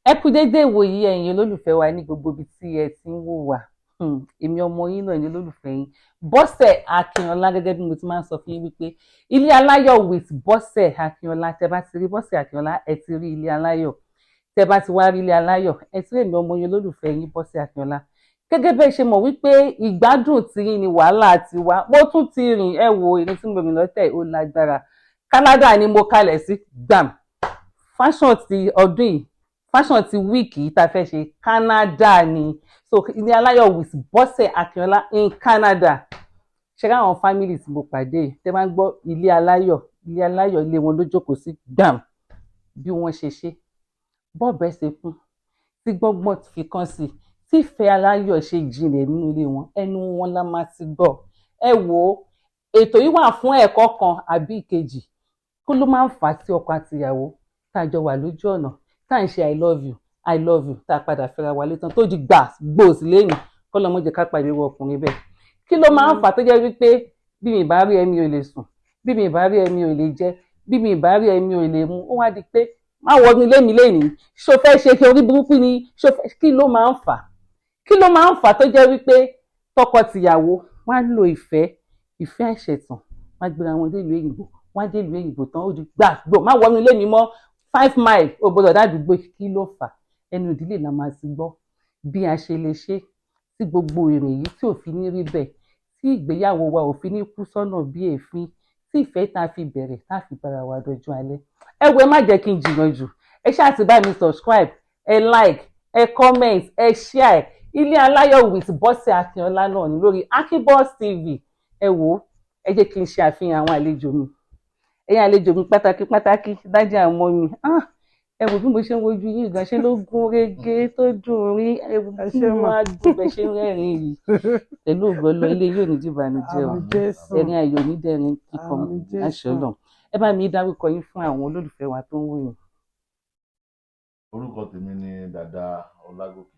Ẹ kú dédé ìwòyí ẹ̀yin olólùfẹ́ wa ní gbogbo ibi tí ẹ ti ń wò wá. Èmi ọmọ yín náà ni olólùfẹ́ yín Bose Akinola, gẹ́gẹ́ bí mo ti máa ń sọ fún yín wípé ilé aláyọ̀ with Bose Akinola. Tẹ bá ti rí Bose Akinola ẹ ti rí ilé aláyọ̀, tẹ bá ti wá rí ilé aláyọ̀ ẹ ti rí èmi ọmọ yín olólùfẹ́ yín Bose Akinola. Gẹ́gẹ́ bẹ́ẹ̀ ṣe mọ̀ wípé ìgbádùn tí yín ni wàhálà ti wá. Mo tún ti rìn, ẹ wo èmi tí mo rìn lọ́tẹ̀ ó lágbára. Canada ni mo kalẹ̀ sí gbàm. Fashion ti ọdún yìí, fashion ti wíìkì yìí tá a fẹ́ ṣe Canada ni. So ilé aláyọ̀ with Bose Akinola in Canada. Ṣé káwọn family tí mo pàdé tẹ máa ń gbọ́ ilé aláyọ̀ ilé wọn ló jókòó sí gbàm. Bí wọ́n ṣe ṣe bọ́ọ̀bẹ ṣe kún tí gbọ́ngbọ́n fi kán sí, tí ìfẹ́ aláyọ̀ ṣe jinlẹ̀ nínú ilé wọn, ẹnu wọn la máa ti gbọ́. Ẹ wo ètò yìí wà fún ẹ̀kọ́ kan àbí ìkejì. Kó ló máa ń fà á tí ọkọ àtìyàwó tá a jọ wà lójú ọ̀nà tá à ń ṣe I love you tá a padà fẹ́ra wa létán tó di gbòòsì lẹ́yìn kọ́ lọ́mọ jẹ́ ká pàdé irú ọkùnrin bẹ́ẹ̀. Kí ló máa ń fà á tó jẹ́ wípé bí mi bá rí ẹ mi ò lè sùn, bí mi bá rí ẹ mi ò lè jẹ, bí mi bá rí ẹ mi ò lè mu, ó wá di pé má wọnú ilé mi lénìí, ṣó fẹ́ ṣe kí orí burúkú ni, kí ló máa ń fà á? Kí ló máa ń fà á tó jẹ́ wípé tọkọ-tìyàwó wọ́n á lo ìfẹ́ àìṣẹ̀tàn, wọ́n á gbéra wọn dé ìlú òyìnbó, wọ́n á dé ìlú òyìnbó tán ó di gbò má wọnú ilé mi mọ́ 5 miles ó gbọ́dọ̀ dádùúgbò. Kí ló fà á? Ẹnu ìdílé la máa ti gbọ́ bí a ṣe lè ṣe tí gbogbo èrè yìí tí ò fi ní rí bẹ́ẹ̀, tí ìgbéyàwó wa ò fi ní kú sọ́nà bí èéfín, tí ìfẹ́ tá a fi bẹ̀rẹ̀ tá a fi bára wa dọjọ́ alẹ́. Ẹ wo ẹ má jẹ́ kí n jìnnà jù, ẹ ṣáà ti bá mi subscribe, ẹ like, ẹ comment, ẹ share. Ilé aláyọ̀ with Bose Akinola náà ní lórí Akinboss TV. Ẹ wo ẹ jẹ́ kí n ṣe àfihàn àwọn àlejò mi, ẹ̀yin àlejò mi pátákí dájú àwọn mi. Ẹ wò bí mo ṣe ń wojú yín gan, ṣe ló gún régé tó dùn rí, ẹ wò bí mo á dùn bẹ́ẹ̀ ṣe ń rẹ́rìn yìí. Pẹ̀lú ògbọ́n lọ ilé yóò ní dìbànújẹ́ o, ẹ̀rín ayọ̀ ní dẹ̀rín kíkan aṣọ náà. Ẹ bá mi dárúkọ yín fún àwọn olólùfẹ́ wa tó ń wò yín. Orúkọ tèmi ni Dàda Ọlágòkè.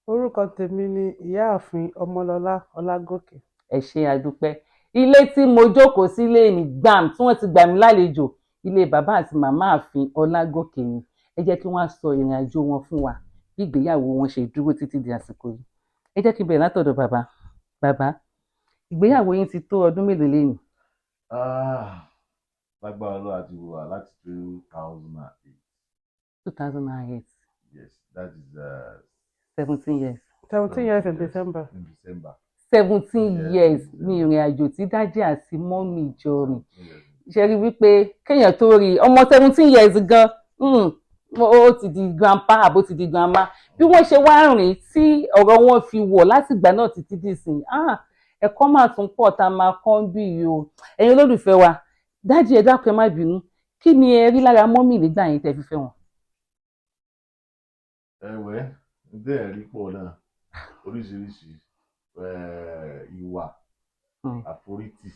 Orúkọ tèmi ni Ìyáàfin Ọmọlọ́lá Ọlágòkè. Ẹ ṣé àdúpẹ́. Ilé tí mo jókòó sílé ní gbàm tí wọ́n ti gbà mí lálejò, ilé bàbá àti màmá àfin Ọlágòkè ni. Ẹ jẹ́ kí wọ́n á sọ ìrìn àjò wọn fún wa bí ìgbéyàwó wọn ṣe dúró títí di àsìkò yìí. Ẹ jẹ́ kí n bẹ̀rẹ̀ látọ̀dọ̀ bàbá. Bàbá, ìgbéyàwó yín ti tó ọdún mélòó lẹ́yìn? Lágbára Ọlọ́run àti wà láti 2008. 2008. Yes, that is 17 years. 17 years in December. 17 years ní ìrìn àjò tí dájí àti mọ́mì jọ rìn. Ṣe rí wípé kéèyàn tó rí ọmọ 17 years gan, ó ti di grandpa àbó ti di grandma. Bí wọ́n ṣe wá rìn tí ọ̀rọ̀ wọn fi wọ̀ láti ìgbà náà títí dìsìn. Ẹ̀kọ́ máa tún pọ̀ tá a máa kọ́ bí yìí o. Ẹ̀yin olólùfẹ́ wa, dájí ẹ dákun ẹ má bínú. Kí ni ẹ rí lára mọ́mì nígbà yẹn tẹ́ fi fẹ́ wọn? Ẹ̀wẹ̀ bẹ́ẹ̀ rí pọ̀ náà oríṣiríṣi ìwà àforítì,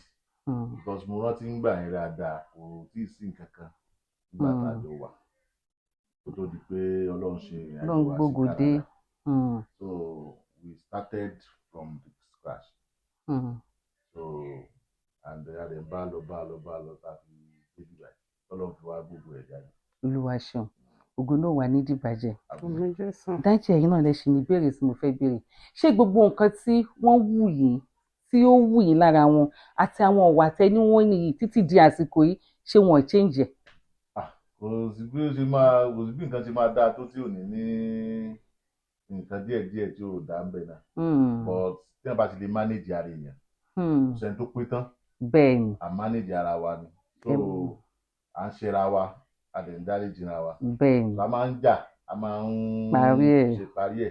because mo rántí ń gbà yẹn dáadáa kò tí ì sí nǹkan kan nígbà tá a jọ wà kó tó di pé Ọlọ́run ṣe ìrìnàjò wa sí Canada. So we started from the scratch. So and then bá lọ tàbí débi báyìí Ọlọ́run fi wá gbogbo ẹ̀ jáde. Olúwa ṣeun, ògo náà wà ní dìbàjẹ́. Dájí ẹ̀yin náà lè ṣe ní ìbéèrè tí mo fẹ́ béèrè. Ṣé gbogbo nǹkan tí wọ́n wù yín tí ó wù yín lára wọn àti àwọn ọ̀wà tẹ́ni wọ́n nìyí títí di àsìkò yìí ṣé wọn ò change ẹ̀? Kò sí bí nǹkan ṣe máa dáa tó tí ò ní nǹkan díẹ̀ tí ò dá ń bẹ̀ náà. But tí wọ́n bá ti lè manage ara èèyàn, kò sẹ́ni tó pé tán. Bẹ́ẹ̀ni. À manage ara wa ni. So à ń ṣera wa, a lè ń dáríjì ara wa. Bẹ́ẹ̀ni. A máa ń jà, a máa ń parí ẹ̀.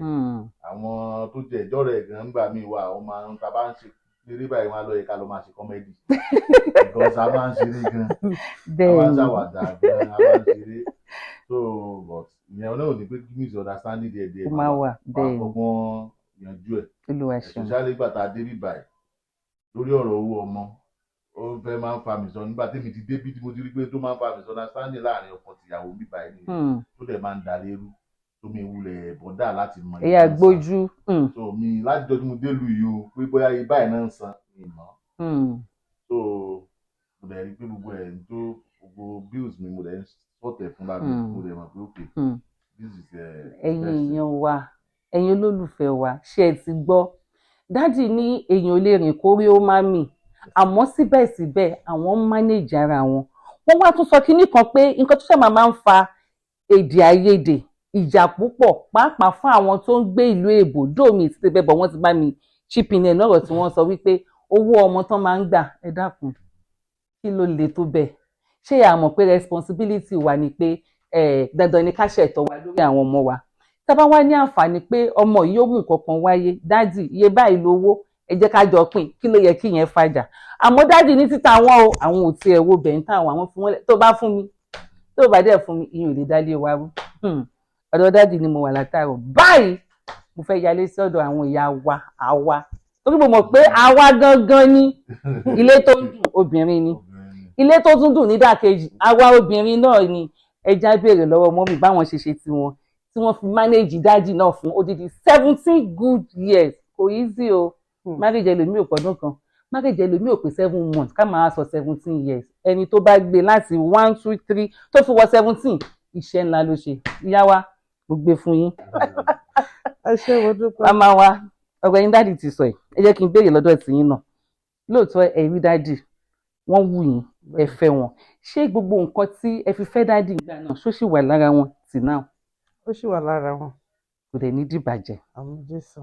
Àwọn tó jẹ́ ìjọ́ rẹ̀ gan nígbà míì wà, wọ́n máa ń ta bá ń ṣe eré báyìí wọn á lọ yẹ ká lọ máa ṣe kọ́mẹ́dì. Because a máa ń ṣeré gan. A máa ń ṣàwàdà gan, a máa ń ṣeré. So but ìyẹn náà ò ní pé misunderstanding díẹ̀ ó máa wà bẹ́ẹ̀ ni. Wọ́n yanjú ẹ̀. Olúwa ṣeun. Especially nígbà tá a dé bí báyìí lórí ọ̀rọ̀ owó ọmọ ó fẹ́ máa ń fa misunderstanding nígbà tèmi ti dé bí tí mo ti rí pé tó máa ń fa misunderstanding láàrin ọkọ tìyàwó bí báyìí ni tó dẹ̀ máa ń dalé rú tó mi wulẹ̀ bọ̀dá láti mọ ẹ̀yà gbójú. So mi láti jọ́ tí mo dé lu yìí o pé bóyá ibà ẹ̀ náà ń san ìmọ̀. So mo dẹ̀ rí pé gbogbo ẹ̀ tó gbogbo bills mi mo dẹ̀ ń sọ̀tẹ̀ fún bàbá mo dẹ̀ mọ̀ pé òkè this is ẹ̀yin interesting. èèyàn wa ẹ̀yin olólùfẹ́ wa ṣé ẹ ti gbọ́ dádì ní èèyàn ò lè rìn kórí ó má mì àmọ́ síbẹ̀síbẹ̀ àwọn ń manage ara wọn wọ́n wá tún sọ kinní kan pé nǹkan tó sábà máa ń fa èdè àìyedè ìjà púpọ̀ pàápàá fún àwọn tó ń gbé ìlú èbò dóòmì ti bẹ́ẹ̀ bọ̀ wọ́n ti bá mi chip in ẹ̀ lọ́rọ̀ tí wọ́n sọ wípé owó ọmọ tán máa ń gbà ẹ dákun kí ló le tó bẹ́ẹ̀ ṣé a mọ̀ pé responsibility wa ni pé dandan ni ká ṣètọ́ wa lórí àwọn ọmọ wa tá bá wá ní àǹfààní pé ọmọ yìí ó mú nǹkan kan wáyé dádì iye báyìí lówó ẹ jẹ́ ká jọ pín kí ló yẹ kí yẹn fàjà àmọ́ dádì ní títa wọn o àwọn ò tiẹ̀ wo bẹ̀yìn táwọn àwọn fún wọn tó bá fún mi tó bá dẹ̀ fún mi ìyẹn ò lè dálé wa rú ọ̀dọ̀ dádì ni mo wà látàrọ̀ báyìí mo fẹ́ yálé sí ọ̀dọ̀ àwọn ìyá wa àwa torí mo mọ̀ pé àwa gangan ni ilé tó ń dùn obìnrin ni ilé tó tún dùn nídàkejì àwa obìnrin náà ni ẹja béèrè lọ́wọ́ mọ́mì báwọn ṣe ṣe tiwọn tí wọ́n fi manage dádì náà fún odidi 17 good years kò easy o marriage ẹlòmíì ò pọ̀dún kan marriage ẹlòmíì ò pé 7 months ká máa sọ 17 years ẹni tó bá gbé láti 1 2 3 tó fi wọ 17 iṣẹ́ ńlá ló ṣe ìyá wa mo gbé fún yín. ẹ ṣé mo dúpẹ́. màmá wa ọ̀rọ̀ yín dádì ti sọ ẹ jẹ́ kí n béèrè lọ́dọ̀ tiyín náà lóòótọ́ ẹ rí dádì wọ́n wù yín ẹ fẹ́ wọn ṣé gbogbo nǹkan tí ẹ fi fẹ́ dádì ìgbà náà ṣó sì wà lára wọn tì náà. ó sì wà lára wọn. kò dẹ̀ ní dìbàjẹ́. àmín Jésù.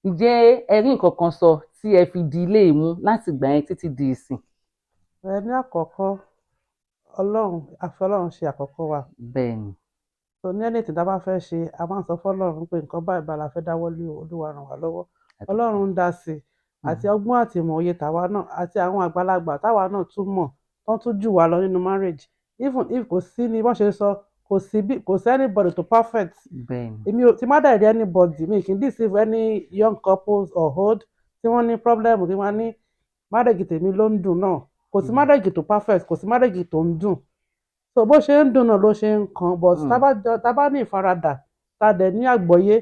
ǹjẹ́ ẹ rí nǹkan kan sọ tí ẹ fi di ilé ìmú láti gbà yẹn títí di ìsìn. ẹ ní àkọ́kọ́ ọlọ́run àfi ọlọ́run ṣe àkọ́kọ́ wa. bẹ́ẹ̀ni. tó ní ẹni tí tá bá fẹ́ ṣe a máa ń sọ fọ́lọ́run pé nǹkan báyìí bá la fẹ́ dáwọ́ lé olúwa ràn wá lọ́wọ́ ọlọ́run ń dá sí i àti ọgbọ́n àti ìmọ̀ òye tàwa náà àti àwọn àgbàlagbà táwa náà tún mọ̀ tó tún jù wá lọ nínú marriage even if kò sí ni wọ́n ṣe sọ kò sí anybody to perfect. èmi ò tí má dẹ̀ rí anybody mi kì í deceive any young couples or old tí wọ́n ní problem tí wọ́n ní marriage tèmi ló ń dùn náà kò sí marriage tó perfect kò sí marriage tó ń dùn so bó ṣe ń dùn náà ló ṣe ń kan but tá bá ní ìfaradà tá dẹ̀ ní àgbọ́yé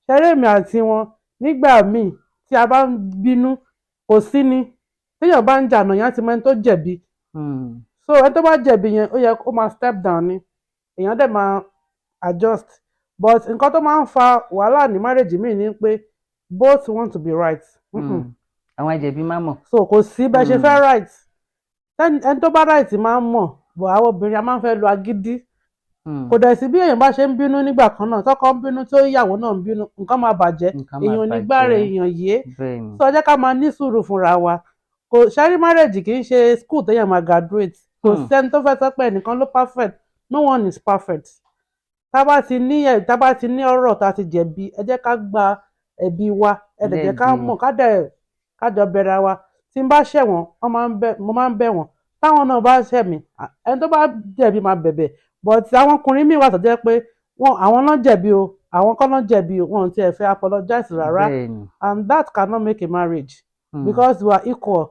ṣeré mi àti wọn nígbà míì tí a bá ń bínú kò sí ni téèyàn bá ń jà náà yẹn á ti mọ ẹni tó jẹ̀bi so ẹni tó bá jẹ̀bi yẹn ó yẹ kó máa step down ni èèyàn dẹ̀ máa adjust but nǹkan tó máa ń fa wàhálà ní marriage mi ni pé both want to be right. àwọn àjẹ̀bí máa mọ̀. so kò sí bẹ́ẹ̀ ṣe fẹ́ right ẹni tó bá right máa ń mọ̀ but àwọn obìnrin a máa ń fẹ́ lo agídí kò dẹ̀ sí bí èèyàn bá ṣe ń bínú nígbà kan náà tọ́kọ ń bínú tó ìyàwó náà ń bínú nǹkan máa bàjẹ́ èèyàn ò ní gbáre èèyàn yé so jẹ́ ká máa ní sùúrù fúnra wa kò ṣẹ́rí marriage kì í ṣe school téèyàn máa graduate kò sẹ́ni tó fẹ́ sọ pé ẹnìkan ló perfect no one is perfect tá bá ti ní ọ̀rọ̀ tá ti jẹ̀bi ẹ jẹ́ ká gba ẹ̀bi wa ẹ dẹ̀ jẹ́ ká mọ̀ ká jọ bẹ̀rẹ̀ wa tí n bá ṣẹ̀ wọ́n mo máa ń bẹ̀ wọ́n táwọn náà bá ṣẹ̀ mí ẹni tó bá jẹ̀bi máa bẹ̀bẹ̀ but àwọn ọkùnrin míì wà tó jẹ́ pé àwọn náà jẹ̀bi o àwọn kan náà jẹ̀bi o wọn ò tiẹ̀ fẹ́ apologize rárá and that cannot make a marriage because we are equal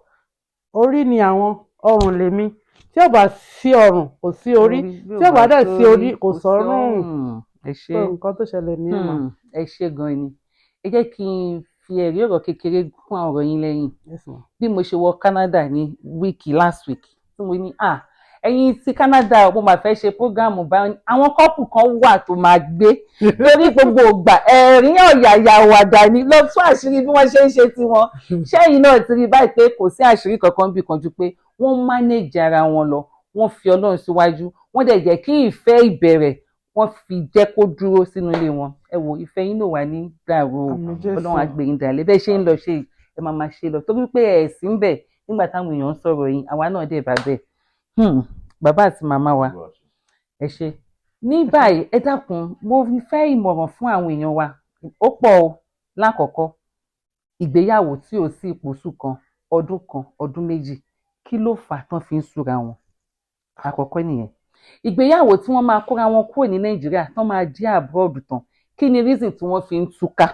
orí ni àwọn ọrùn lèmi tí ò bá sí ọrùn kò sí orí tí ò bá dẹ̀ sí orí kò sọ́rùn so nǹkan tó ṣẹlẹ̀ ní ìmọ̀. ẹ ṣé gan ni ẹ jẹ́ kí n fi ẹ̀rí ọ̀rọ̀ kékeré kún àwọn ọ̀rọ̀ yín lẹ́yìn bí mo ṣe wọ Canada ní last week tí mo ní ẹ̀yin ti Canada mo máa fẹ́ ṣe prógámù báyìí àwọn kọ́pù kan wà tó máa gbé lórí gbogbo ìgbà ẹ̀rín ọ̀yàyà wàdà ni lọ tún àṣírí bí wọ́n ṣe ń ṣe tiwọn ṣẹ́yìn náà ti rí báyìí pé kò sí àṣírí kankan bí kan ju pé wọ́n manage ara wọn lọ wọ́n fi Ọlọ́run síwájú wọ́n dẹ̀ jẹ́ kí ìfẹ́ ìbẹ̀rẹ̀ wọ́n fi jẹ́ kó dúró sínú ilé wọn ẹ wo ìfẹ́ yín náà wà ní dàrú Ọlọ́run àgbẹ̀yìn dàlẹ́ bẹ́ẹ̀ ṣe ń lọ ṣe ẹ máa ṣe lọ torí pé ẹ̀ sí ń bẹ̀ nígbà táwọn èèyàn ń sọ̀rọ̀ yín àwa náà dẹ̀ bá bẹ̀ bàbá àti màmá wa ẹ ṣé ní báyìí ẹ dákun mo fẹ́ ìmọ̀ràn fún àwọn èèyàn wa ó pọ̀ o lákọ̀ọ́kọ́ ìgbéyàwó tí ò sí ìpòsù kan ọdún méjì kí ló fà á tán fi ń súra wọn àkọ́kọ́ nìyẹn ìgbéyàwó tí wọ́n máa kóra wọn kúrò ní Nàìjíríà tán máa dé abroad tán kí ni reason tí wọ́n fi ń túká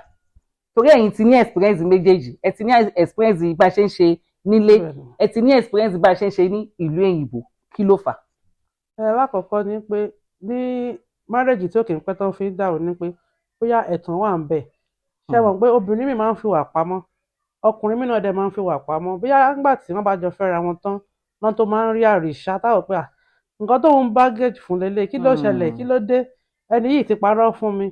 torí ẹ̀yin ti ní experience méjèèjì ẹ ti ní experience bá a ṣe ń ṣe nílé ẹ ti ní experience bá a ṣe ń ṣe ní ìlú òyìnbó kí ló fà. lákọ̀ọ́kọ́ ni pé ní marriage tí ó kì í pẹ́ tán fi ń dàrú ni pé bóyá ẹ̀tàn wà ń bẹ̀ ṣe mọ̀ pé obìnrin mi máa ń fi wà pamọ́ ọkùnrin mi náà dẹ̀ máa ń fi wà pamọ́ bóyá nígbà tí wọ́n bá jọ fẹ́ra wọn tán náà tó máa ń rí àrìṣà táwọn pé nǹkan tó ń baggage fún lélẹ̀ kí ló ṣẹlẹ̀ kí ló dé ẹni yìí ti parọ́ fún mi.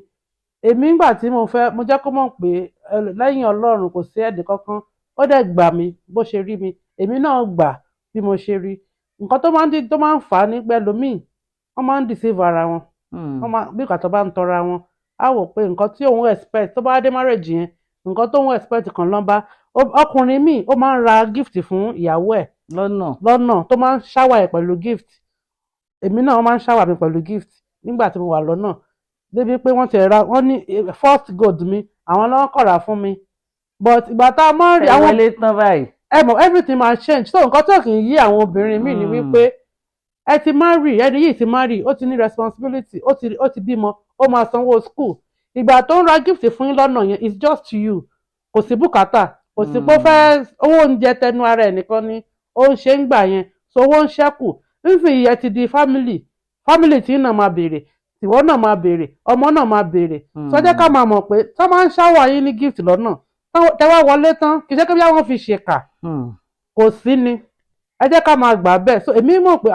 Èmi nígbà tí mo jẹ́ kó mọ̀ pé lẹ́yìn Ọlọ́run kò sí ẹ̀dì kankan, ó dẹ̀ gbà mí bó ṣe rí mi, èmi náà gbà bí mo ṣe rí. Nǹkan tó máa ń fà á ní pẹ́lòmíì, wọ́n máa ń deceive ara wọn. Bí ìgbà tó bá ń tọra wọn, á wò pé nǹkan tí òun expect tó bá dé marriage yẹn, nǹkan tó òun expect kan ló ń bá. Ọkùnrin míì ó máa ń ra gift fún ìyàwó ẹ̀ lọ́nà tó máa ń shower ẹ̀ pẹ̀lú gift. Èmi náà máa ń shower mi pẹ̀lú gift nígbà tí mo wà lọ́nà. Débi pé wọ́n ní first gold mi àwọn lọ́wọ́ kọ̀ra fún mi. But ìgbà tá a máa ń rí àwọn ilé tán báyìí. Everything ma change. So nǹkan tó kì í yí àwọn obìnrin míì ni wípé ẹ ti marry, ẹni yìí ti marry, ó ti ní responsibility, ó ti bímọ, ó máa sanwó school. Ìgbà tó ń ra gift fún yín lọ́nà yẹn it's just you. Kò sí bùkátà, kò sí pé ó fẹ́ owó oúnjẹ tẹnu ara ẹ̀ nìkan ni ó ń ṣe ń gbà yẹn. So owó ń ṣẹ́kù. Nísìnyí ẹ ti di family tí náà máa béèrè, ìwọ náà máa béèrè, ọmọ náà máa béèrè. So jẹ́ ká máa mọ̀ pé tó máa ń shower yín ní gift lọ́nà, tẹ́wọ́ wọlé tán kì í ṣe pé bí wọ́n fi ṣèkà, kò sí ni. Ẹ jẹ́ ká máa gbà bẹ́ẹ̀. So èmi mọ̀ pé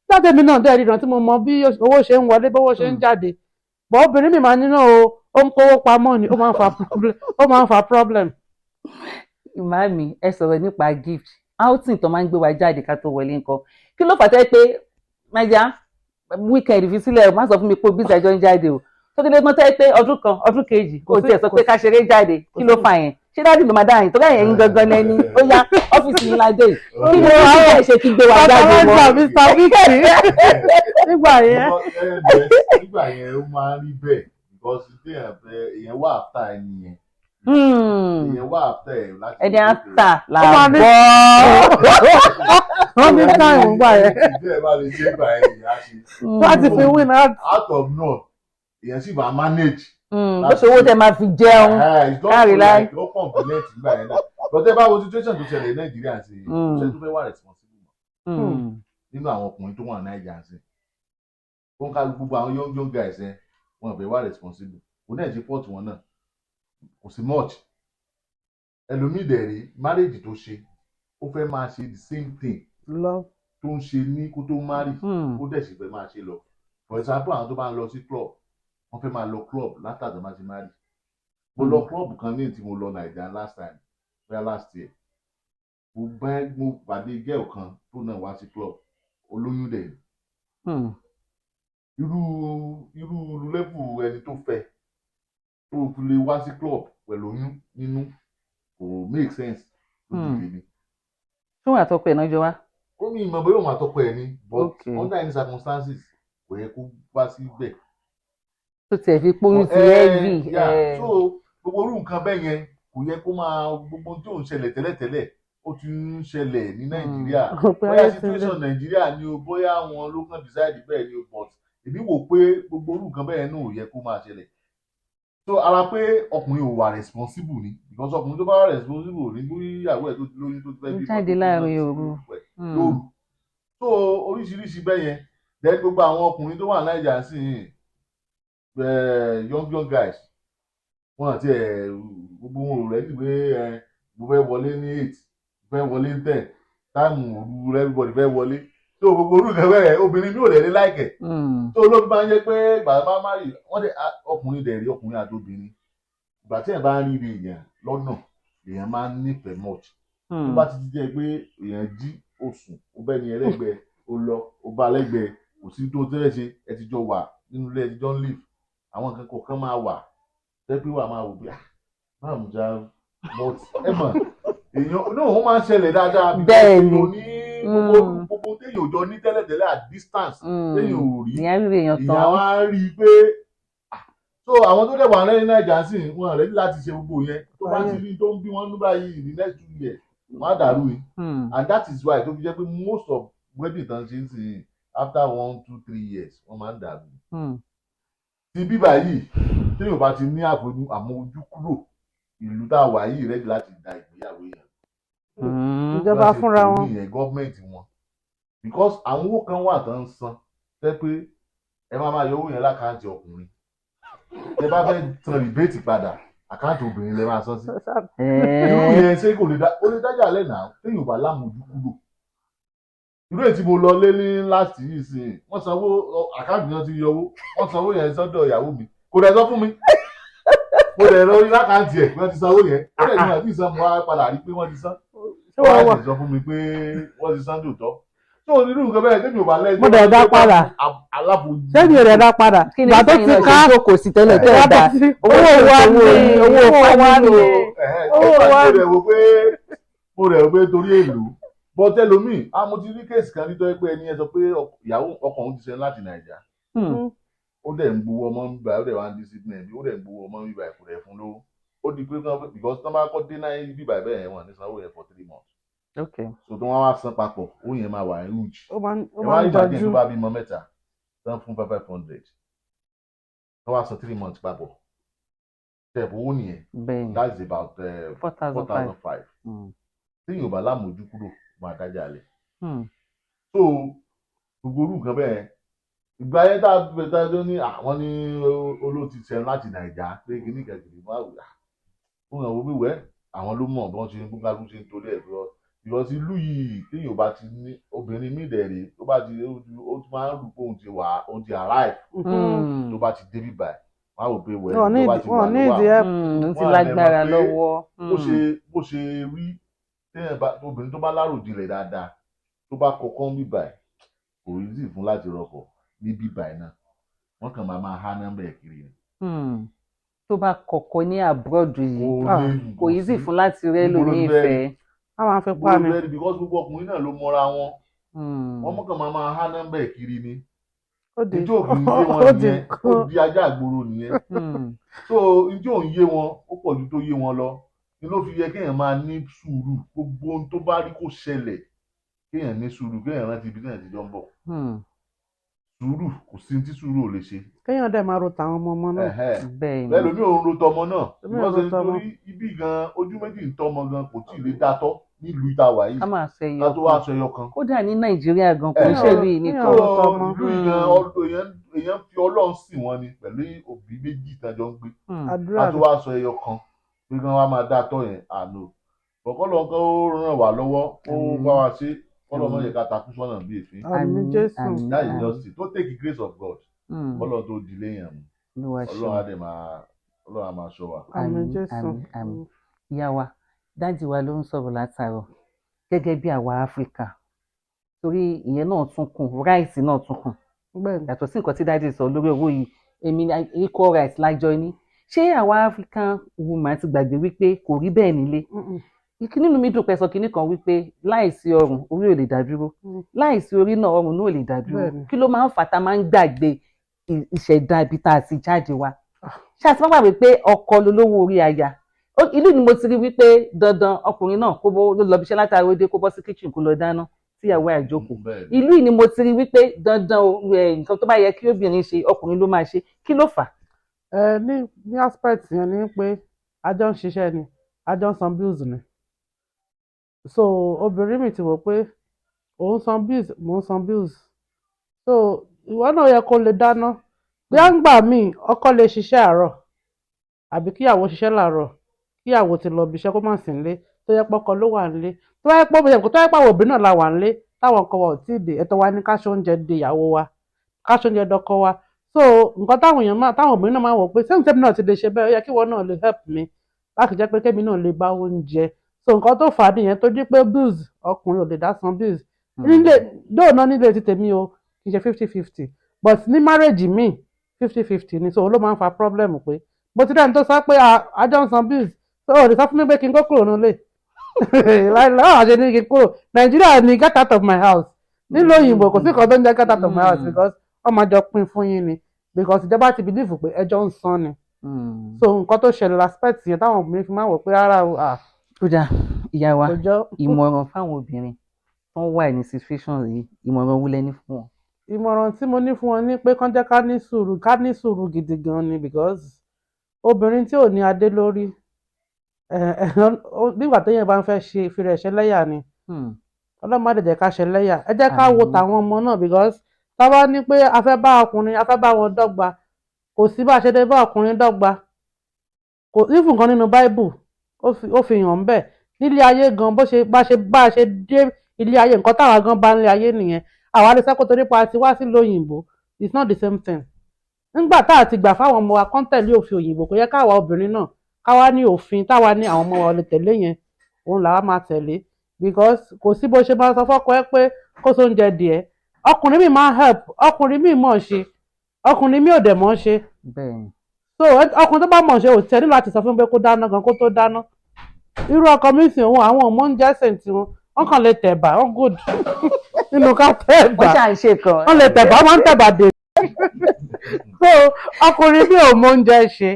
jáde mi náà dẹ́ ríran tí mo mọ bí owó ṣe ń wọlé, bí owó ṣe ń jáde. Bọ̀ obìnrin mi máa nínú ó ń kówó pamọ́ ni, ó máa ń fa problem. Màámi, ẹ sọ̀rọ̀ nípa gift. Outing tó máa ń gbé wa jáde ká tó wọlé nǹkan. Kí ló fà tẹ́ pé májá weekend fi sílẹ̀ má sọ fún mi pé bí ìdájọ́ ń jáde o. Tó dédé mọ́ tẹ́ pé ọdún kan, ọdún kejì, kò tiẹ̀ sọ pé ká ṣeré jáde. Kí ló fà yẹn? Ṣé dáàdì ló máa dá yín? Tó dáyẹn yín gangan lẹ́ni. Ó yá ọ́fíìsì yín ládé. Kí ló wá ẹ̀ ṣe kí gbé wa jáde mọ́? Nígbà yẹn ó máa ń rí bẹ́ẹ̀ because èèyàn wà after ẹni yẹn. Èèyàn wà after ẹ̀ láti. Ẹni à ń tà làbọ̀. Wọ́n ní táìmù gbà yẹn. Ìdí ẹ̀ bá lè ṣe gbà yẹn ìyá ṣe. Láti fi win out of none, èèyàn sì máa manage. Bó ṣe owó tẹ máa fi jẹun kárí láì. Ó compliment nígbà yẹn náà. Bọ́tẹ́ bá wo situation tó ṣẹlẹ̀ ní Nàìjíríà sí i, ṣe tó fẹ́ wà responsible mọ́. Nínú àwọn ọkùnrin tó wà ní Nàìjíríà sí i. Ó ń ká gbogbo àwọn young guys ẹ̀ wọn fẹ́ wà responsible. Kò náà ṣe fault wọn náà. Kò sí much. Ẹlòmíì dẹ̀ rí marriage tó ṣe, ó fẹ́ máa ṣe the same thing tó ń ṣe ní kó tó marry, ó dẹ̀ sì fẹ́ máa ṣe lọ. For example, àwọn tó bá ń lọ sí club, wọ́n fẹ́ máa lọ club látàdé máa ti marry. Mo lọ club kan ní tí mo lọ Nàìjíríà last year. Mo pàdé girl kan tó náà wá sí club, olóyún dẹ̀. Irú level ẹni tó fẹ́ tó fi lè wá sí club pẹ̀lú oyún nínú kò make sense lójú tèmi. Fún àtọ́kọ ẹ̀ náà jọ wá. Ó ní ìmọ̀ bóyá òun àtọ́kọ ẹ̀ ni, but under any circumstances kò yẹ kó wá síbẹ̀. Tó tiẹ̀ fi pọ́yún sí ẹ́ẹ̀gì. So gbogbo orú nǹkan bẹ́ẹ̀ yẹn kò yẹ kó máa gbogbo tí òun ṣẹlẹ̀ tẹ́lẹ̀tẹ́lẹ̀ ó ti ń ṣẹlẹ̀ ní Nàìjíríà. Bóyá situation Nàìjíríà ni o, bóyá wọn ló kàn decide bẹ́ẹ̀ ni o, but èmi wò pé gbogbo orú nǹkan bẹ́ẹ̀ náà ò yẹ kó máa ṣẹlẹ̀. So ara pé ọkùnrin ò wà responsible ni, because ọkùnrin tó bá wà responsible ní bí ìyàwó ẹ̀ tó ti lóyún tó ti fẹ́ bí jáde láàrin òru. So oríṣiríṣi bẹ́ẹ̀ yẹn then gbogbo àwọn ọkùnrin tó wà Nàìjíríà sí young guys wọn àti gbogbo wọn ò rẹ́dí pé mo fẹ́ wọlé ní 8 mo fẹ́ wọlé ní 10 táìmù òru everybody fẹ́ wọlé. So gbogbo orú nǹkan bẹ́ẹ̀ obìnrin mi ò dẹ̀ ní láìkẹ̀. So ló fi máa ń jẹ́ pé ìgbà máa má rí wọ́n dẹ̀ ọkùnrin dẹ̀ rí ọkùnrin àti obìnrin. Ìgbà tí ẹ̀ bá ń rí èèyàn lọ́nà èèyàn máa ń nífẹ̀ẹ́ much. Tó bá ti jẹ́ pé èèyàn jí oṣù ó bẹ́ẹ̀ ni ẹlẹ́gbẹ̀ẹ́ ó lọ ó bá lẹ́gbẹ̀ẹ́ kò sí tó tẹ́lẹ̀ ṣe ẹ ti jọ wà nínú ilé ẹ ti jọ ń live àwọn nǹkan kọ̀ọ̀kan máa wà tẹ́pẹ́ wà máa wò pé máa mú já but ẹ mọ̀ èèyàn náà wọ́n máa ń ṣẹlẹ̀ dáadáa. Bẹ́ẹ̀ ni gbogbo téèyàn ò jọ ní tẹ́lẹ̀tẹ́lẹ̀ at distance téèyàn ò rí èèyàn wá rí i pé so àwọn tó dẹ̀ wà lẹ́yìn Nàìjíríà sì wọn rẹ̀ láti ṣe gbogbo yẹn tó bá ti rí tó ń bí wọn ní báyìí in the next 2 years wọ́n á dàrú yìí and that is why tó fi jẹ́ pé most of wedding tán ṣe ń sìn after 1, 2, 3 years wọ́n máa ń dàrú. Ti bíbá yìí téèyàn bá ti ní àmójú kúrò ìlú tá a wà yìí rẹ́dí láti da ìgbéyàwó yẹn. Ìjọba fúnra wọn. Gọ́ọ̀mẹ̀ntì wọn because àwọn owó kan wà tó ń san tẹ́ pé ẹ máa yọ owó yẹn lákàntì ọkùnrin ẹ bá fẹ́ san rìbéètì padà àkáǹtì obìnrin lè máa san sí. Irú yẹn ṣé kò lè dájà lẹ́nà téèyàn bá lámójú kúrò irú èyí tí mo lọ lé ní láti yìí sí wọ́n sanwó àkáǹtì náà ti yọwó wọ́n sanwó yẹn sọ́dọ̀ ìyàwó mi kò dẹ̀ sọ fún mi mo dẹ̀ lọ rí lákàntì ẹ̀ wọ́n ti sanwó yẹn ó dẹ̀ ní àti ìsan mo wá padà rí pé wọ́n ti san wọ́n á sọ fún mi pé wọ́n ti san dòótọ́ tó o nínú nǹkan bẹ́ẹ̀ tẹ́mi ò bá lẹ́yìn mo dẹ̀ dá padà alábòójì tẹ́mi ò dẹ̀ dá padà kí ni ìgbà tó sẹ́yìn ti náà ká ṣe jókòó sí tẹ́lẹ̀ tẹ́lẹ̀ dá owó wa ní owó wa ní mo rẹ̀ wò pé torí èlò bọ́tẹ́lómì mo ti rí kéèsì kan nítorí pé ẹni yẹn sọ pé ìyàwó ọkọ òun ti ṣe láti Nàìjíríà ó dẹ̀ ń gbowó ọmọ ń bíbá ó dẹ̀ wá ń discipline bí ó dẹ̀ ń gbowó ọmọ ń bíbá ẹ̀kú rẹ̀ fún lówó ó di pé because tán bá kọ́ dé náà bíbá bẹ́ẹ̀ yẹn wọ́n ní sanwó yẹn for 3 months. So tí wọ́n wá san papọ̀ owó yẹn máa wà huge. ó máa ń ìbàdí jọjú tó bá bímọ mẹ́ta tán fún 500 wọ́n wá san 3 months papọ̀ tẹ̀bù owó nìyẹn that's about 4,500 tí yóò bá lámòjú kúrò máa dájà lẹ̀. So gbogbo orú nǹkan bẹ́ẹ̀ ìgbà yẹn tá a bẹ̀rẹ̀ tá a tó ní àwọn ní olóòtú sẹ́yìn láti Nàìjà pé kíní kẹ̀kẹ́ máa wù ó hàn wọ́n wíwẹ́ àwọn ló mọ̀ bí wọ́n ṣe ń gbúgbà ló ṣe ń torí ẹ̀ lọ ìrọsí ìlú yìí téèyàn bá ti ní obìnrin míì dẹ̀rẹ̀ tó bá ti ó ti máa ń rò pé òun ti arrive tó bá ti débi báyìí wọ́n á wò pé wẹ́ẹ́ tó bá ti wà lọ́wọ́ ti lágbára lọ́wọ́ bó ṣe rí obìnrin tó bá láròjinlẹ̀ dáadáa tó bá kọ́kọ́ ń bí báyìí kò rí sí fún láti rọpò ní bí báyìí náà wọ́n kàn máa há nọ́mbà ẹ̀ kiri ni. tó bá kọ́kọ́ ní àbúrọ̀dù yìí kò easy fún láti rẹ́ lómi ìfẹ́. a máa fi pa ni. because gbogbo ọkùnrin náà ló mọ́ra wọn wọ́n mọ̀ kàn máa há nọ́mbà ẹ̀ kiri ni. ìjọ òkè ń yé wọn nìyẹn ó di ajá àgbòrò nìyẹn. so ìjọ òun yé wọn ó pọ̀ ju tó yé wọn lọ ni ló fi yẹ kéèyàn máa ní sùúrù gbogbo ohun tó bá rí kó ṣẹlẹ̀ kéèyàn ní sùúrù kéèyàn rántí ibi náà ti jọ ń bọ̀. Sùúrù kò sí tí sùúrù ò lè ṣe. kéèyàn dẹ̀ máa ro tàwọn ọmọ náà. bẹ́ẹ̀ ni lómi ò ń ro tọmọ náà wọ́n ṣe nítorí ibi gan ojú méjì ń tọmọ gan kò tí ì lè dátọ́ nílùú ìtawà yìí ká tó wá aṣọ ẹyọ kan. kódà ní Nàìjíríà gan kò ń ṣèlú yìí nìkan. ìlú ìgan èèyàn fi Ọlọ́run sìn wọ́n ni pẹ̀lú òbí méjì tájọ ń gbé ká tó wá aṣọ ẹyọ kan pé kí wọ́n máa dátọ́ yẹn àná kọ́kọ́lọ́ kan ó ràn wá lọ́wọ́ ó bá wa ṣe kọ́lọ́ mọ́ yẹ ká takú sọ́nà bí èéfín. àmín Jésù. that is just it don't take the grace of God. Ọlọ́run tó dilé yẹn mu Ọlọ́run á dẹ̀ máa ṣọ́ wa. àmín Jésù. ìyá wa dájú wa ló ń sọ̀rọ̀ látàárọ̀ gẹ́gẹ́ bí àwa Áfíríkà torí ìyẹn náà tún kùn ráìsì náà tún kùn yàtọ̀ sí nǹkan tí dájú sọ lórí owó yìí èmi equal rights lájọ ní ṣé àwa African woman ti gbàgbé wípé kò rí bẹ́ẹ̀ nílé nínú mi dùn pẹ́sọ kínní kan wípé láìsí ọrùn orí ò lè dá dúró láìsí orí náà ọrùn náà ò lè dá dúró kí ló máa ń fà tá máa ń gbàgbé ìṣẹ̀dá ibi tá a ti jáde wá ṣé àti má gbàgbé pé ọkọ lolówó orí aya ìlú ni mo ti rí wípé dandan ọkùnrin náà kó lọ bí iṣẹ́ látàrí ó dé kó bọ́ sí kitchen kó lọ dáná tíyàwó ẹ̀ jókòó ìlú ni mo ti rí wípé dandan nǹkan tó bá yẹ kí obìnrin ṣe ọkùnrin ló máa ṣe kí ló fà. ní aspect yẹn ni pé a jọ ń ṣiṣẹ́ ni a jọ ń san bills ni so obìnrin mi ti wò pé òun san bills mò ń san bills so ìwọ náà yẹ kó lè dáná bí à ń gbà míì ọkọ lè ṣiṣẹ́ àárọ̀ àbí kíyàwó ṣiṣẹ́ làárọ̀ kíyàwó ti lọ ibiṣẹ́ kó má sí nílé tó yẹ pọkọ ló wà nílé tó yẹ pọ bóyá tó yẹ pàwọ obìnrin náà la wà nílé táwọn ọkọ wa ò tí ì dé ẹ̀tọ́ wa ní ká ṣe oúnjẹ de ìyàwó wa ká ṣe oúnjẹ dọkọ wa so nǹkan táwọn obìnrin náà máa wọ̀ pé sẹ́yìn tẹ́mi náà ti lè ṣe bẹ́ẹ̀ ó yẹ kí wọ́n náà lè help mi láti jẹ́ pé kémi náà lè bá oúnjẹ so nǹkan tó fà á nìyẹn tó jí pé bills ọkùnrin ò lè dá san bills nílé dóònà nílé ti tèmi o kì í ṣe 50-50 but ní marriage mi 50-50 ni so ló máa ń fa problem pé mo ti dẹ́ni tó sọ pé àjọ ń san bills so ò lè sọ fún mi pé kí n kó kúrò nílé láwọn àṣẹ ní kí n kúrò Nàìjíríà ni get out of my house nílò òyìnbó kò sí kan tó ń jẹ́ get out of my house because wọ́n máa jọ pín fún yín ni because ìjọba ti believe pé ẹjọ́ ń san ni so nǹkan tó ṣẹlẹ̀ aspect yẹn táwọn obìnrin fi máa wọ̀ pé rárá o kódà ìyá wa ìmọ̀ràn fáwọn obìnrin tó ń wà ní situation yìí ìmọ̀ràn wo lẹ ní fún wọn. ìmọ̀ràn tí mo ní fún wọn ni pé kán jẹ́ ká ní sùúrù gidi gan ni because obìnrin tí ò ní adé lórí nígbà téèyàn bá ń fẹ́ ṣe ìfirẹ̀ ṣẹlẹ́yà ni ọlọ́run má jẹ́ ká ṣẹlẹ́yà ẹ jẹ́ ká wo tàwọn ọmọ náà because tá bá ní pé a fẹ́ bá ọkùnrin a fẹ́ bá wọn dọ́gba kò sí bá a ṣe dé bá ọkùnrin dọ́gba kò sí fún kan nínú Bible ó fi hàn bẹ́ẹ̀ nílé ayé gan bá a ṣe dé ilé ayé nǹkan táwa gan bá ń lé ayé nìyẹn àwa lè sẹ́kọ̀ọ́ torí pa ti wá sí lóyìnbó it's not the same thing nígbà tá a ti gbà fáwọn ọmọ wa kán tẹ̀lé òfin òyìnbó kò yẹ káwa obìnrin náà káwa ní òfin táwa ní àwọn ọmọ wa lè tẹ̀lé yẹn òun làwa máa tẹ̀lé because kò sí bó ṣe máa sọ fọ́kọ ẹ pé kó so oúnjẹ díẹ̀ ọkùnrin mi máa help ọkùnrin mi mọ̀ ṣe ọkùnrin mi ò dẹ̀ mọ̀ ṣe so ọkùnrin tó bá mọ̀ ṣe ò tẹ́ nílò láti sọ fún pé kó dáná gan kó tó dáná irú ọkọ mi sìn òun àwọn ọmọ ń jẹ́ sẹ̀ǹtì wọn kàn lè tẹ̀bà wọn good nínú ká tẹ̀bà wọn lè tẹ̀bà wọn máa ń tẹ̀bà dé so ọkùnrin mi ò mọ oúnjẹ ṣe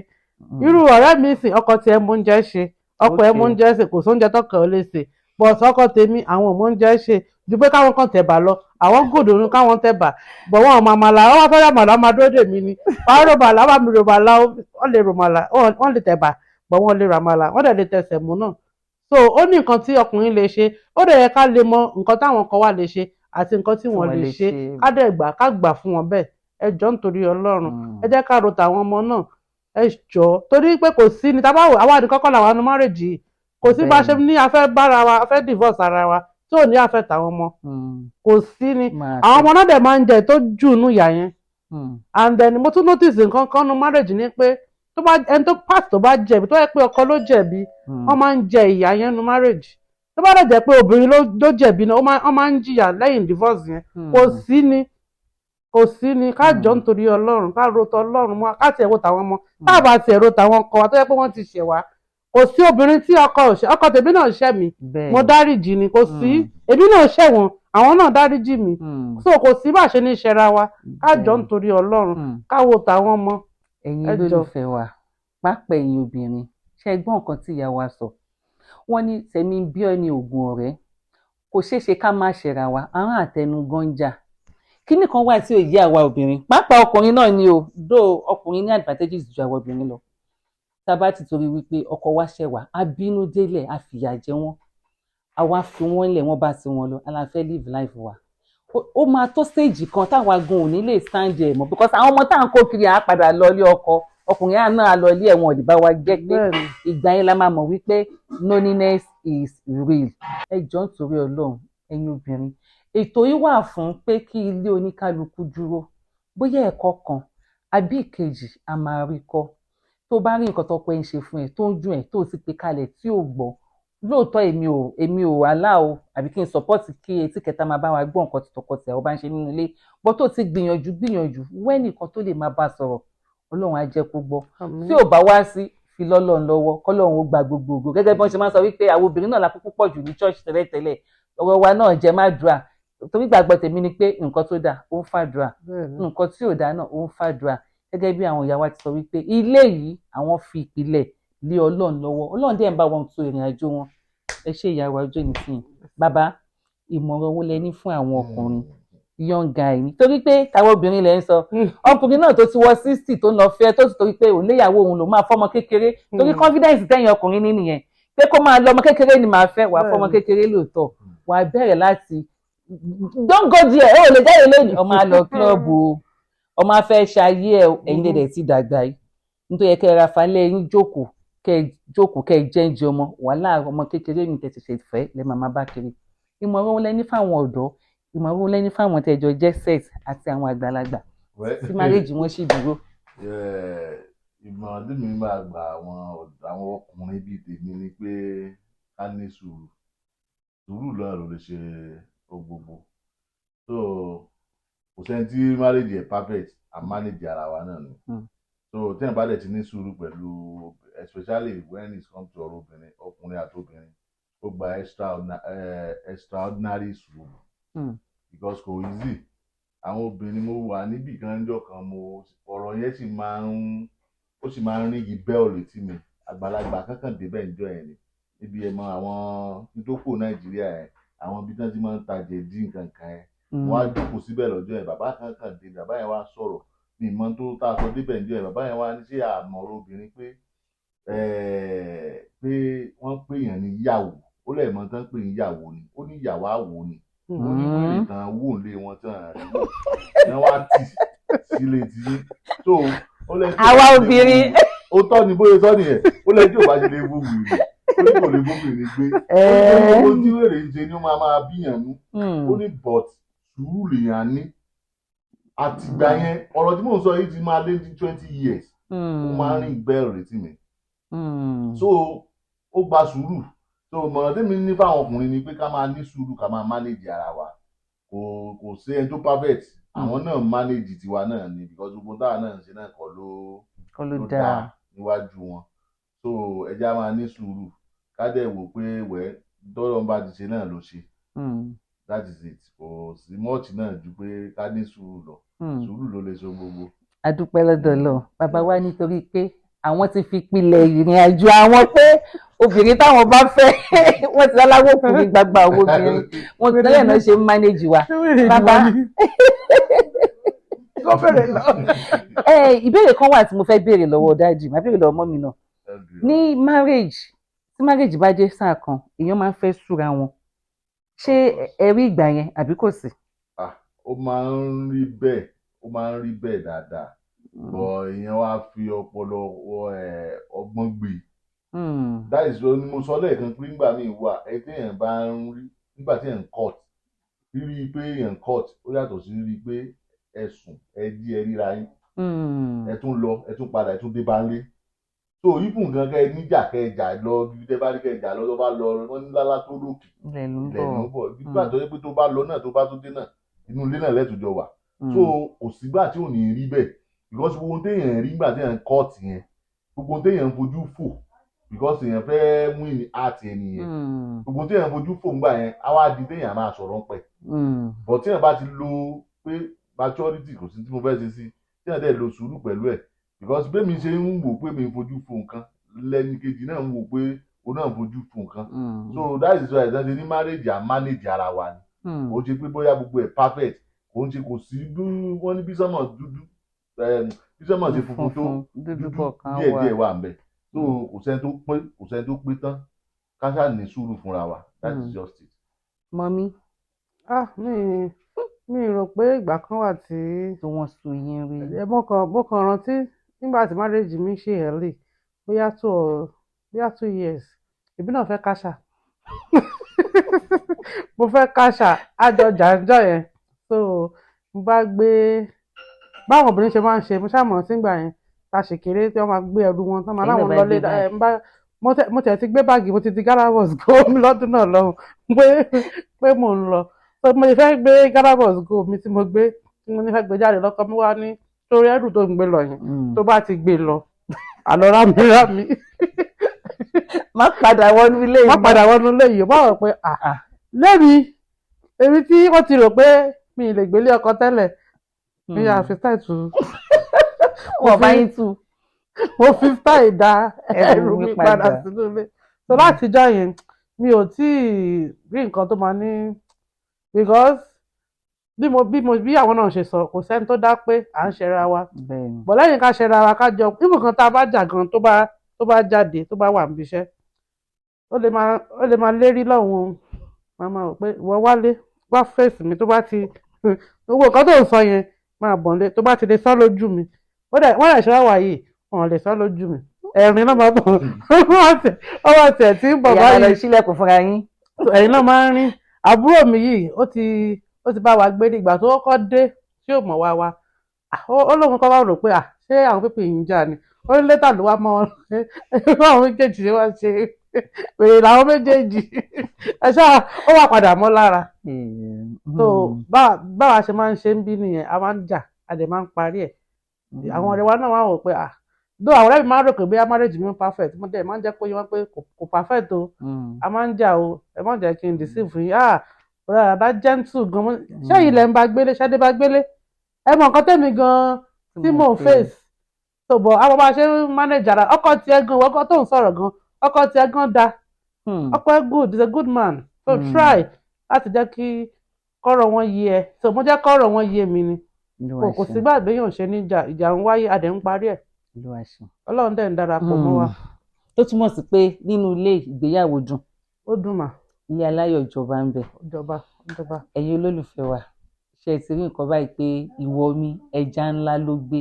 irú ọ̀rẹ́ mi sìn ọkọ tiẹ̀ mọ oúnjẹ ṣe ọkọ ẹ̀ mọ oúnjẹ ṣe kò sóúnjẹ tọkọ ò lè ṣe but ọkọ tèmi àwọn ò mọ oúnjẹ ṣe ju pé káwọn kan tẹ̀bà lọ àwọn gòdò ní káwọn tẹ̀bà bọ̀ wọn ọmọ àmàlà wọn wá fẹ́rẹ̀ àmàlà máa dúró dè mí ni wọn rọ̀màlà wọn mi rọ̀màlà wọn lè rọ̀màlà wọn lè tẹ̀bà bọ̀ wọn lè rọ̀màlà wọn dẹ̀ lè tẹsẹ̀ mú náà so ó ní nǹkan tí ọkùnrin lè ṣe ó dẹ̀ yẹ ká lè mọ nǹkan táwọn kan wà lè ṣe àti nǹkan tí wọ́n lè ṣe ká dẹ̀ gbà ká gbà fún wọn bẹ́ẹ̀ ẹ jọ̀ọ́ nítorí Ọlọ́run ẹ jẹ́ ká ro tàwọn ọmọ náà ẹ jọ̀ọ́ torí pé kò sí ní tábàwò àwa àdìkọ́ kọ́ làwọn márèjì yìí kò sí bá ṣe ní afẹ́ bára wa afẹ́ divorce ara wa tí ò ní afẹ́ tàwọn ọmọ kò sí ni àwọn ọmọ náà dẹ̀ máa ń jẹ tó jù nù ìyá yẹn and then mo tún notice nǹkan kan nu marriage ni pé tó bá ẹni tó pass tó bá jẹ̀bi tó yẹ pé ọkọ ló jẹ̀bi wọ́n máa ń jẹ ìyà yẹn nu marriage tó bá dẹ̀ jẹ́ pé obìnrin ló jẹ̀bi náà wọ́n máa ń jìyà lẹ́yìn divorce yẹn kò sí ni ká jọ nítorí Ọlọ́run ká ro tọ Ọlọ́run mọ́ ká tiẹ̀ ro tàwọn ọmọ ká bá tiẹ̀ ro tàwọn ọkọ wa tó yẹ pé wọ́n ti ṣẹ̀ wá kò sí obìnrin tí ọkọ tèmi náà ṣẹ̀ mí mo dáríjì ni kò sí èmi náà ṣẹ̀ wọ́n àwọn náà dáríjì mi so kò sí bá ṣe ní ṣẹra wa ká jọ nítorí Ọlọ́run ká wo tàwọn ọmọ. ẹ̀yin olólùfẹ́ wa pápá ẹ̀yin obìnrin ṣe gbọ́ nǹkan tí ìyá wa sọ wọ́n ní tẹ̀mí bí ọ ní oògùn ọ̀rẹ́ kò ṣeé ṣe ká má ṣẹ̀ra wa àwọn àtẹnugan ń jà kíní kan wà tí ò yé àwa obìnrin pápá ọkùnrin náà ni o dó ọkùnrin ní advantages ju àwa obìnrin lọ tá a bá ti torí wípé ọkọ wa ṣẹ̀ wá a bínú délẹ̀ a fìyà jẹ wọ́n àwa fi wọ́n lẹ̀ wọ́n bá ti wọn lọ aláfẹ́ live life wa ó máa tó stage kan táwa gan ò ní lè stand ẹ̀ mọ́ because àwọn ọmọ tá à ń kó kiri à padà lọ ilé ọkọ ọkùnrin àná àlọ ilé ẹ̀wọ̀n òdì bá wa jẹ́ pé ìgbà yẹn la máa mọ̀ wípé loneliness is real ẹ jọ̀ọ́ nítorí Ọlọ́run ẹ̀yin obìnrin ètò yìí wà fún pé kí ilé oníkálukú dúró bóyá ẹ̀kọ́ kan àbí ìkejì a máa rí kọ́ tó bá rí nǹkan tó pẹ́ ń ṣe fún ẹ tó ń dùn ẹ tó ti pe kalẹ̀ tí ò gbọ́ lóòótọ́ èmi ò allow àbí kí n support kí etí kẹta máa bá wa gbọ́ nǹkan tí tọkọtìyàwó bá ń ṣe nínú ilé bọ́ tó ti gbìyànjú wẹ́nìkan tó lè máa bá sọ̀rọ̀ Ọlọ́run á jẹ́ kó gbọ́ tí ò bá wá sí fi lọ́lọ́run lọ́wọ́ kọ́lọ́run ó gba gbogbogbò gẹ́gẹ́ bí wọ́n ṣe máa ń sọ wípé àwọn obìnrin náà la kúkú pọ̀ jù ní church tẹ́lẹ̀tẹ́lẹ̀ ọ̀rọ̀ wa náà jẹ́ má dùà torí gbàgbọ́ tèmi ni pé nǹkan tó dáa ó ń fàdúrà nǹkan tí ò dáa náà ó ń fàdúrà gẹ́gẹ́ bí àwọn ìyá wa ti sọ wípé ilé yìí àwọn fi ìpìlẹ̀ lé Ọlọ́run lọ́wọ́ Ọlọ́run dẹ̀ ń bá wọn tó ìrìn àjò wọn ẹ ṣe ìyá wa ọjọ́ ìsìn bàbá ìmọ̀ràn owó lẹ ní fún àwọn ọkùnrin young guy ni torí pé táwọn obìnrin lẹ ń sọ ọkùnrin náà tó ti wọ 60 tó ń lọ fẹ́ tó sì torí pé òun léyàwó òun ló máa fọmọ kékeré torí confidence tẹ̀yìn ọkùnrin ní nìyẹn pé kó máa lọ ọmọ kékeré ni màá fẹ́ wàá fọmọ kékeré lóòótọ́ wàá bẹ̀rẹ̀ láti don't go there ó lè jáde lónìí ọmọ àlọ kílọ̀bù o ọmọ afẹ́ ṣayé ẹ ẹ̀yin lè dẹ̀ ti dàgbà yìí nítorí kẹ́ ẹ ra falẹ̀ yín jókòó kẹ́ ẹ jẹ́ǹjẹ́ ọmọ wàhálà ọmọ kékeré mi tẹ̀ ṣẹ̀ṣẹ̀ fẹ́ lẹ́ máa bá kiri ìmọ̀ràn wọn lẹ́ni fáwọn ọ̀dọ́ ìmọ̀ràn wọn lẹ́ni fáwọn tẹ̀jọ jẹ́ sex àti àwọn àgbàlagbà tí marriage wọn sì dúró. ìmọ̀ràn tí mi máa gba àwọn ọkùnrin bíi tèmi ni pé ká ní sùúrù lọ́rọ̀ ló lè ṣe gbogbo so kò sẹ́ni tí marriage ẹ̀ perfect a manage ara wa náà ni so tí ẹ̀ bá dẹ̀ ti ní sùúrù pẹ̀lú especially when it comes to ọ̀rọ̀ obìnrin ọkùnrin àti obìnrin ó gba extraordinary sùúrù because kò easy àwọn obìnrin mo wà níbì kan níjọ́ kan ọ̀rọ̀ yẹn sì máa ń rígi bẹ́ẹ̀ létí mi àgbàlagbà kankan débẹ̀ níjọ́ yẹn ni níbi ẹ̀ mọ àwọn ìdókòwò Nàìjíríà yẹn àwọn ibi tí wọ́n ti máa ń tajà dín nǹkan kan yẹn wọ́n á jókòó síbẹ̀ lọ́jọ́ yẹn bàbá kankan dé bàbá yẹn wá sọ̀rọ̀ ní ìmọ̀ tó tá a sọ débẹ̀ níjọ́ yẹn bàbá yẹn wá ní sí àmọ̀ràn obìnrin pé wọ́n pè yàn ní yàwó ó lẹ̀ mọ́ tán pè ní yàwó ni ó ní yàwó àwò ni ó ní wọ́n tàn wò lé wọn tán rí wọ́n wá tì sílé tí so ó lẹ́ àwa obìnrin ó tọ́ ni bóyá sọ nìyẹn ó lẹ́ tí ò bá ṣe lè wú wù torí kò lè bóbìnrin gbé ó ní gbogbo tí wèrè ń ṣe ni ó máa bíyàn nú ó ní but sùúrù lèèyàn ní àtìgbà yẹn ọ̀rọ̀ tí mò ń sọ yìí ti máa lé ní 20 years ó máa ń rìn bẹ́ẹ̀ retí mi so ó gba sùúrù so mọ̀ràn tèmi ní fáwọn ọkùnrin ni pé ká máa ní sùúrù ká máa manage ara wa kò sí ẹni tó perfect àwọn náà manage tiwa náà ni because gbogbo táwa náà ń ṣe náà kọ́ ló dáa níwájú wọn so ẹja máa ní sùúrù ká dẹ̀ wò pé wẹ́ tọ́lọ́ ń bá ti ṣe náà ló ṣe that is it kò sí much náà ju pé ká ní sùúrù lọ sùúrù ló lè so gbogbo. a dúpẹ́ lọ́dọ̀ lọ bàbá wa nítorí pé àwọn ti fi pilẹ̀ ìrìn àjò àwọn pé obìnrin táwọn bá fẹ́ wọ́n ti aláwọ̀ ọkùnrin gbàgbà owó obìnrin wọ́n ti tẹ́lẹ̀ náà ṣe ń manage wa bàbá. ìbéèrè kan wà tí mo fẹ́ béèrè lọ́wọ́ dájú màá béèrè lọ́wọ́ mọ́mì náà ní marriage tí marriage bá dé sáà kan èèyàn máa ń fẹ́ súra wọn ṣé ẹ rí ìgbà yẹn àbí kò sí. ó máa ń rí bẹ́ẹ̀ dáadáa bọ̀ èèyàn wá fi ọpọlọ ọgbọ́n gbé that is why mo sọ lẹ́ẹ̀kan pé nígbà míì wà ẹ téèyàn bá ń rí nígbà téèyàn ń court rírí pé èèyàn court ó yàtọ̀ sí rírí pé ẹ̀sùn ẹ ríra yín ẹ tún lọ ẹ tún padà ẹ tún dé bá ń lé so ibùn gan kẹ níjà kẹjà lọ ibi tẹ bá rí kẹjà lọ tó bá lọ wọn ní lálá tó lókè ilẹ̀ ló ń bọ̀ nígbà tó yẹ pé tó bá lọ náà tó bá tó dé náà inú ilé náà lẹ́tùjọ wà so kò sígbà tí ò ní rí bẹ́ẹ̀ because gbogbo téèyàn rí nígbà téèyàn court yẹn gbogbo téèyàn fojú fò because èèyàn fẹ́ win art ẹnìyẹn gbogbo téèyàn fojú fò ńgbà yẹn á wá di téèyàn máa sọ̀rọ̀ pẹ̀ but téèyàn bá ti lo pé maturity kò sí tí mo fẹ́ ṣe sí téèyàn dẹ̀ lo sùúrù pẹ̀lú ẹ̀ because bẹ́ẹ̀ mi ṣe ń wò pé mi ń fojú fò nǹkan lẹ́ni kejì náà ń wò pé o náà ń fojú fò nǹkan so that is why ìdájọ́ ní marriage à manage ara wa ni kò ṣe pé bóyá gbogbo ẹ̀ perfect kò ń ṣe kò sí wọ́n ní bí sọ́mọ̀ dúdú bí sọ́mọ̀ ṣe funfun tó dúdú díẹ̀ wà ń bẹ̀ so kò sẹ́ni tó pé tán ká ṣáà ní sùúrù fúnra wa that is just it. mọ́mí. mi rò pé ìgbà kan wà tí wọ́n so yín rí. mo kàn rántí nígbà tí marriage mi ṣe early bóyá 2 years èmi náà fẹ́ káṣà mo fẹ́ káṣà àjọ jàǹjọ́ yẹn so mo bá gbé báwọn obìnrin ṣe máa ń ṣe mo ṣàmọ̀ sígbà yẹn ta ṣe kéré tí wọ́n máa gbé ẹrù wọn tán máa láwọn lọlé mo tẹ̀ ti gbé báàgì mo ti di Akinboss go mi lọ́dún náà lọ́hùn pé mò ń lọ so mo fẹ́ gbé Akinboss go mi tí mo gbé tí mo ní fẹ́ gbé jáde lọ́kọ́ mi wá ní torí ẹrù tó ń gbé lọ yẹn tó bá ti gbé lọ àlọ́ rámi má padà wọnú ilé yìí má rò pé lẹ́mi èmi tí wọ́n ti rò pé mi ì lè gbélé ọkọ tẹ́lẹ̀ mi yà fi style tu wọ́n bá yín tu mo fi style dá ẹrù mi padà sínú ilé so látijọ́ yẹn mi ò tí ì rí nǹkan tó máa ní because bí àwọn náà ṣe sọ kò sẹ́ni tó dá pé à ń ṣẹra wa bọ̀ lẹ́yìn ká ṣẹra wa ká jọ ibùkan tá a bá jà gan tó bá jáde tó bá wà níbi iṣẹ́ ó lè máa lérí lọ́hùn màmá rò pé wọ́n wálé wá fèsì mi tó bá ti gbogbo nǹkan tó ń sọ yẹn máa bọ̀ lé tó bá ti lè sọ lójú mi wọ́n lè ṣe wá yìí wọ́n lè sọ lójú mi ẹ̀rín náà máa bọ̀ ọwọ́ tẹ̀ tí ń bọ̀ báyìí ìyá lọ sílẹ̀kùn fúnra yín ẹ̀rín náà máa ń rín àbúrò mi yìí ó ti bá wa gbé nígbà tó kọ́kọ́ dé tí ò mọ̀ wá ó lóun kọ́ wá rò pé ṣé àwọn pípé yìí ń jà ni ó ní létà ló wá mọ́ wọn àwọn méjèèjì ṣe wá ṣe wèrè làwọn méjèèjì ẹ ṣáà ó wà padà mọ́ lára so báwa ṣe máa ń ṣe ń bí nìyẹn a máa ń jà a dẹ̀ máa ń parí ẹ̀ àwọn ọ̀rẹ́ wa náà wá wò pé dó àwọn ọ̀rẹ́ mi máa ń rò pé bí marriage mi perfect mo dẹ̀ máa ń jẹ́ pé wọ́n pé kò perfect o a máa ń jà o ẹ má jẹ́ kí n deceive yín ọ̀rẹ́ àdá gentle gan ṣé ilẹ̀ ń bá gbélé ṣáde bá gbélé ẹ mọ nǹkan tẹ̀mí gan tí mò ń face so bọ̀ àwọn bá ṣe ń manage ara ọkọ tiẹ̀ gan ọkọ tó ń sọ̀rọ̀ gan ọkọ tiẹ̀ gan da ọkọ ẹ good is a good man so try láti jẹ́ kí kọ́rọ̀ wọn yé ẹ so mo jẹ́ kọ́rọ̀ wọn yé mi ni kò sígbà béèyàn ṣe ní ìjà ń wáyé adẹ̀ ń parí ẹ̀ ọlọ́run dẹ̀ ń darapọ̀ mọ́ wa. tó túmọ̀ sí pé nínú ilé ìgbéyàwó dùn ó dùn mà ilé aláyọ̀ ìjọba ń bẹ ìjọba. ẹ̀yin olólùfẹ́ wa ṣe ti rí nǹkan báyìí pé ìwọ mi ẹja ńlá ló gbé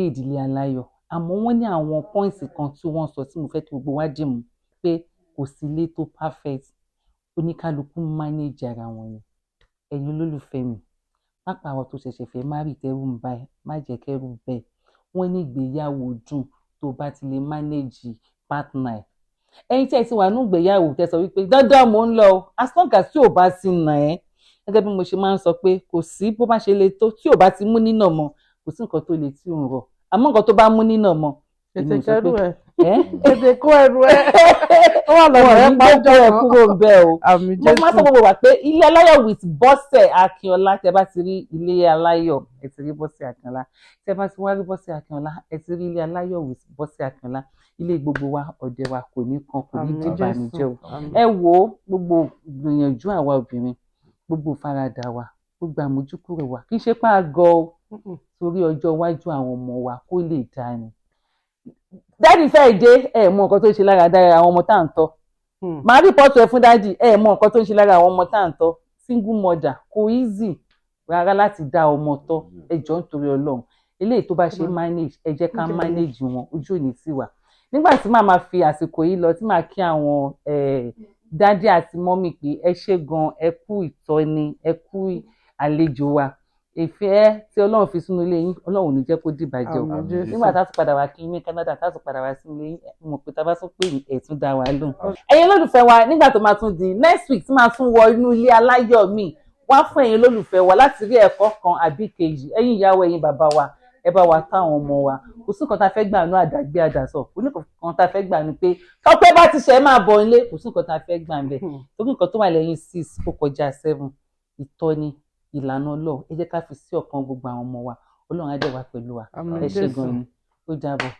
ìdílé aláyọ̀ àmọ́ wọ́n ní àwọn pọ́ìntì kan tí wọ́n sọ tí mo fẹ́ kí gbogbo wa dì mú wípé kò sí ilé tó perfect, oníkálukú manage ara wọn ni. Ẹ̀yin olólùfẹ́ mi, pápá àwọn tó ṣẹ̀ṣẹ̀ fẹ́ marry tẹ́rù ń bá ẹ, má jẹ́ kẹ́rù bẹ́ẹ̀. Wọ́n ní ìgbéyàwó dùn tó bá ti lè manage partner ẹ̀. Ẹ̀yin tí ẹ ti wà ní ìgbéyàwó tẹ́ sọ wípé dandan mò ń lọ o, as long as tí ò bá ti nà ẹ́, gẹ́gẹ́ bí mo ṣe máa ń sọ pé kò sí bó bá ṣe le tó tí ò bá ti mú nínà mọ́, kò sí nǹkan tó le tí ò ń rọ̀. Àmọ́ nǹkan tó bá mú nínà mọ́, Tètè kẹ́rù ẹ̀. Tètè kó ẹrù ẹ̀. Ó wà lọ́wọ́ wọn ẹ̀ ní gbogbo ẹ̀ kúrò ń bẹ́ẹ̀ o. Àmì Mo máa ń sọ Jésù. gbogbo wa pé ilé aláyọ̀ with Bose Akinola, tẹ́ bá ti rí ilé aláyọ̀ ẹ ti rí Bose Akinola, tẹ́ bá ti wá rí Bose Akinola ẹ ti rí ilé aláyọ̀ with Bose Akinola. Ilé gbogbo wa ọ̀dẹ̀ wa kò ní kan, kò ní Àmì dìbànújẹ́ o. Jésù. Ẹ wo gbogbo gbìyànjú àwa obìnrin, gbogbo faradà wa, gbogbo àmójúkúrò wa kì í ṣe pé a gọ̀ o, torí ọjọ́ iwájú àwọn ọmọ wa kó lè dáa ni. Dádì fẹ́ dé ẹ mọ nǹkan tó ń ṣe lára dára àwọn ọmọ tá à ń tọ́. Màá rìpọ́tù ẹ fún dádì ẹ mọ nǹkan tó ń ṣe lára àwọn ọmọ tá à ń tọ́. Single mother kò easy rárá láti dá ọmọ tọ́, ẹ jọ̀ọ́ nítorí Ọlọ́run. Eléyìí tó bá ṣe manage ẹ jẹ́ ká manage wọn, ojú ò ní tì wá. Nígbà tí màá máa fi àsìkò yìí lọ tí màá kí àwọn dádì àti mọ́mì pé ẹ ṣé gan, ẹ kú ìtọ́ni, ẹ kú àlejò wa. Ìfẹ́ tí Ọlọ́run fi sínú ilé yín, Ọlọ́run ò ní jẹ́ kó dìbàjẹ́ o. Àmì Jésù. Nígbà tá a tún padà wá kí yín ní Canada, tá a tún padà wá sínú ilé yín, mo pé tá a bá tún pè ẹ tún dá wa lóhùn. Ẹ̀yin olólùfẹ́ wa, nígbà tó máa tún di next week tí máa tún wọ inú ilé aláyọ̀ mi, wá fún ẹ̀yin olólùfẹ́ wa láti rí ẹ̀kọ́ kan àbí kejì. Ẹ̀yin ìyàwó, ẹ̀yin bàbá wa, ẹ bá wa tọ́ àwọn ọmọ wa. Kò sí nǹkan tá a fẹ́ gbà nú àdàgbé àdàsọ, kò ní nǹkan tá a fẹ́ gbà ní pé tọ́pẹ́ bá ti ṣe máa bọ̀ nílé, kò sí nǹkan tá a fẹ́ gbà ń bẹ̀. Torí nǹkan tó wà lẹ́yìn 6 kó kọjá 7, ìtọ́ni ìlànà Ọlọ́run, ẹ jẹ́ ká fi sí ọkàn gbogbo àwọn ọmọ wa. Ọlọ́run á dẹ̀ wá pẹ̀lú wa. Àmì Ẹ ṣé Jésù. gan ni, ó dàbọ̀.